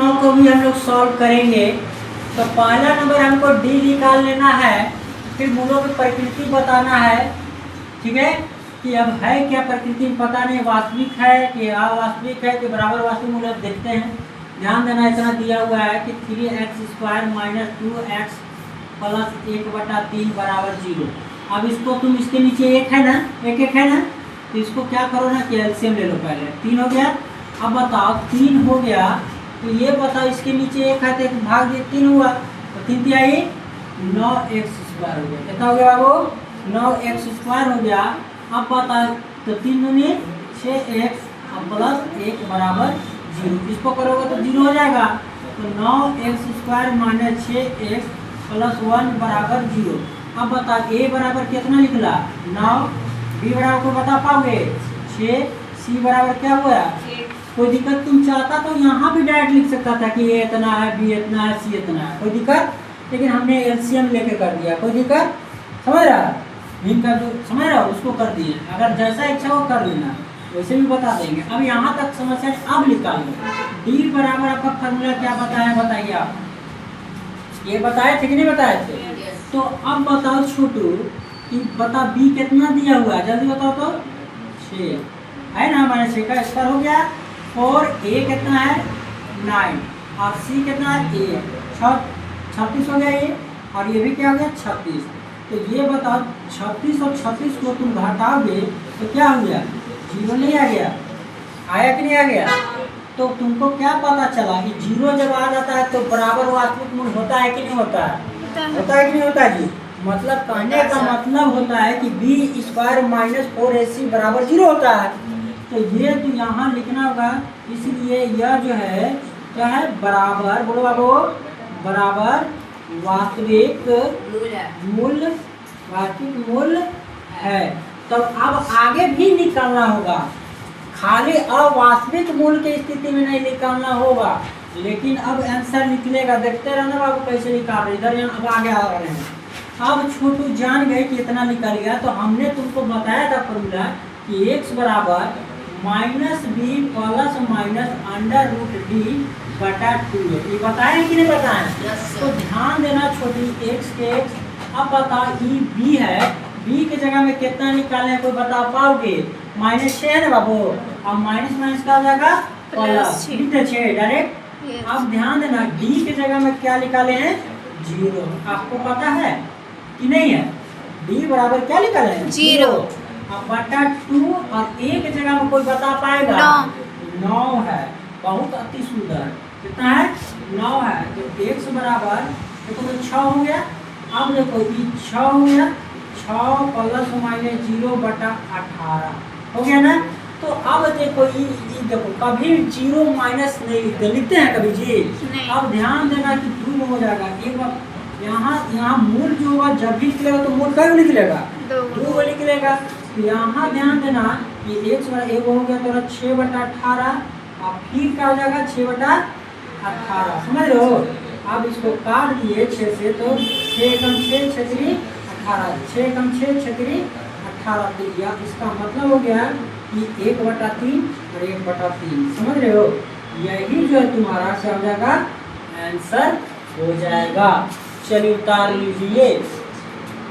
प्रश्नों को भी हम लोग सॉल्व करेंगे। तो पहला नंबर हमको डी निकाल लेना है, फिर मूलों की प्रकृति बताना है। ठीक है, कि अब है क्या प्रकृति में पता नहीं, वास्तविक है कि अवास्तविक है कि बराबर वास्तविक मूल्य अब देखते हैं। ध्यान देना, इतना दिया हुआ है कि 3x² - 2x + 1/3 = 0। अब इसको तुम इसके नीचे एक है ना, एक है ना, तो इसको क्या करो ना कि एलसीएम ले लो। पहले 3 हो गया। अब बताओ 3 हो गया तो ये बताओ इसके नीचे एक है तो एक भाग दिए 3 हुआ, तो 3 तिहाई 9x² हो गया। कितना हो गया बाबू? 9x² हो गया। अब बताओ तो 3 दूनी 6x + 1 = 0। इसको करोगे तो 0 हो जाएगा। तो 9x² - 6x + 1 = 0। अब बता a बराबर कितना निकला? 9। b बराबर को बता पाओगे? 6। c बराबर क्या हुआ? कोई दिक्कत? तुम चाहता तो यहाँ भी डायरेक्ट लिख सकता था कि a इतना है, b इतना है, c इतना है, कोई दिक्कत? लेकिन हमने एलसीएम लेके कर दिया। कोई दिक्कत? समझ रहा? इनका जो समझ रहा उसको कर दिए। अगर जैसा इच्छा हो कर लेना, वैसे भी बता देंगे। अब यहाँ तक समस्या अब निकाल लो। डी बराबर आपका फॉर्मूला क्या बताया बताइए आप? ये बताए थे कि नहीं बताए थे? तो अब बताओ छोटू कि बता बी कितना दिया हुआ है, जल्दी बताओ तो। 6 है ना, हमारे 6 का स्क्वायर हो गया। और ए कितना है? 9 और सी कितना है? 8। 36 हो गया ये, और ये भी क्या हो गया? 36। तो ये बताओ 36 और 36 को तुम घटाओगे तो क्या हो गया? 0 नहीं आ गया? आया कि नहीं आ गया? तो तुमको क्या पता चला कि 0 जब आ जाता है तो बराबर वास्तविक मूल्य होता है कि नहीं होता है? होता है कि नहीं होता है जी? मतलब कहने का मतलब होता है कि b² - 4ac = 0 होता है। तो ये तो यहाँ लिखना होगा। इसलिए यह जो है क्या है? बराबर, बोलो बाबू, बराबर वास्तविक मूल्य, वास्तविक मूल्य है। तो अब आगे भी निकालना होगा, खाली अवास्तविक मूल्य की स्थिति में नहीं निकालना होगा। लेकिन अब आंसर निकलेगा, देखते रहना बाबू कैसे निकाल रहे। इधर अब आगे आ रहे हैं। अब छोटू जान गए कि इतना निकल गया। तो हमने तुमको बताया था फॉर्मूला कि x बराबर -b + -√d/2 है। ये बताए कि नहीं बताए? तो ध्यान देना छोटी, x के x। अब बताओ ये b है, b की जगह में कितना निकालें कोई बता पाओगे? -6 है ना बाबू, अब माइनस का हो जाएगा +6 डायरेक्ट। अब ध्यान देना d की जगह में क्या निकाले हैं? 0। आपको पता है कि नहीं है? d बराबर क्या निकाले हैं? 0। अब /2 और a की जगह में कोई बता पाएगा? 9 है। बहुत अति सुंदर। कितना है? 9 है। तो x बराबर देखो 6 हो गया। अब देखो ये 6 हो गया, 6 + -0/18 हो गया ना। तो अब देखो ये देखो कभी 0 माइनस नहीं लिखते हैं कभी जी? अब ध्यान देना कि ध्रुव हो जाएगा। एक बार यहाँ मूल जो होगा जब भी निकलेगा तो मूल कब निकलेगा? 2 निकलेगा। तो यहाँ ध्यान देना कि x बराबर हो गया तो 6/18 और फिर क्या हो जाएगा? 6/18। समझ रहे हो? अब इसको काट दिए 6 से, तो 6 × 6 = 18, 6 × 6 = 18 दिया। इसका मतलब हो गया कि 1/3 और 1/3। समझ रहे हो? यही जो है तुम्हारा क्या हो जाएगा? आंसर हो जाएगा। चलिए उतार लीजिए।